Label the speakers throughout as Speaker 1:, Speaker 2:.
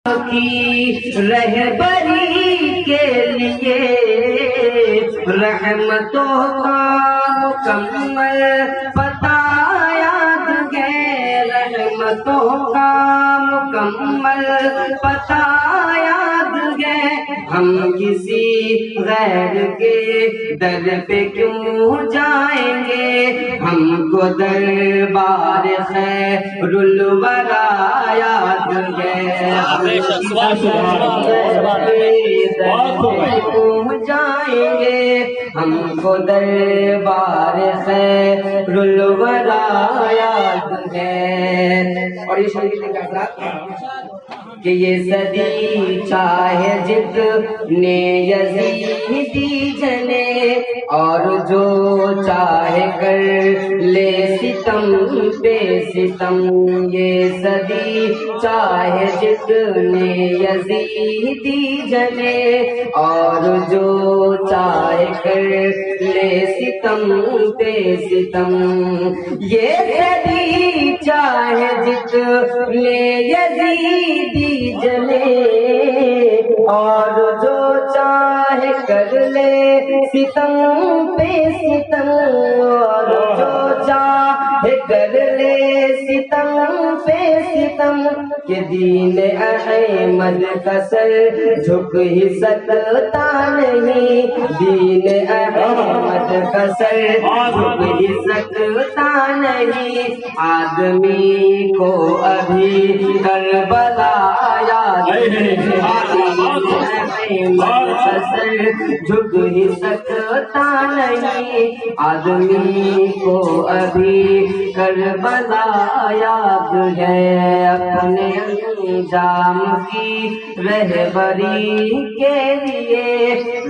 Speaker 1: کی رہبری کے لیے رحمتوں کا مکمل پتہ یاد ہے، رحمتوں کا مکمل پتہ یاد ہے۔ ہم کسی غیر کے در پہ کیوں جائیں گے، ہم کو دربار خیر الورا یاد ہے۔ جائیں گے ہم کو دربار خیر الورا یاد ہے۔ اور یہ شریف کے اثرات کہ یہ صدی چاہے جتنے یزیدی جنے، اور جو چاہے کر لے ستم پہ ستم، یہ صدی چاہے جتنے یزیدی جنے، اور جو چاہے کر لے ستم پہ ستم، یہ صدی چاہے جتنے یزیدی جنے، اور جو چاہے کر لے ستم پہ ستم، اور جو چاہے کر لے ستم پہ ستم، کہ دین احمد کا سر جھک ہی سکتا نہیں، دین احمد کا سر جھک ہی سکتا نہیں۔ آدمی کو ابھی کربلا یاد ہے، سر جھک ہی سکتا نہیں، آدمی کو ابھی کربلا یاد ہے۔ اپنے انجام کی رہبری کے لیے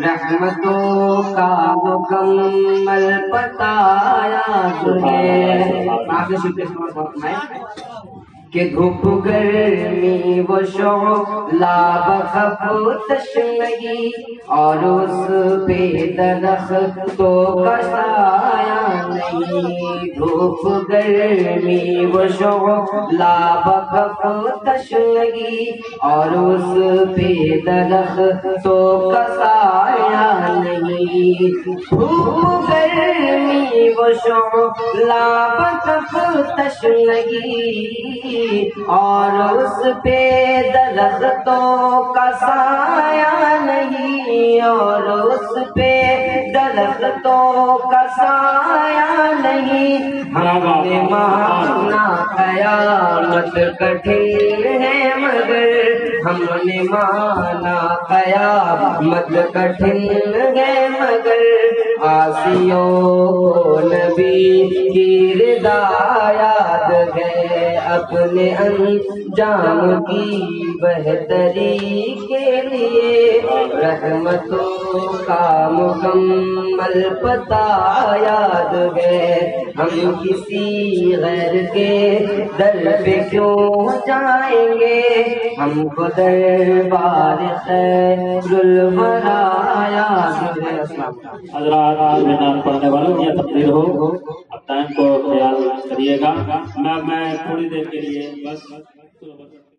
Speaker 1: رحمتوں کا مکمل پتہ یاد ہے۔ کہ دھوپ گرمی وہ شعلہ بخف تشنگی، اور اس پہ درختوں کا سایہ نہیں، دھوپ گرمی وہ شعلہ بخف تشنگی، اور اس پہ درختوں کا سایہ نہیں، دھوپ گرمی وہ شعلہ بخف تشنگی، اور اس پہ درختوں کا سایہ نہیں، اور اس پہ درختوں کا سایہ نہیں۔ ہم نے مانا قیامت کٹھن ہے مگر، ہم نے مانا قیامت کٹھن ہے مگر، عاصیوں کو نبی کی رضا یاد ہے۔ اپنے انجام کی بہتری کے لیے رحمتوں کا مکمل پتہ یاد ہے۔ ہم کسی غیر کے در پہ کیوں جائیں گے، ہم کو دربار خیر الورا یاد ہے۔
Speaker 2: حضرات نام پڑھنے والوں یہ تقریر ہو، اب ٹائم کو خیال کریے گا۔ میں تھوڑی دیر کے لیے بس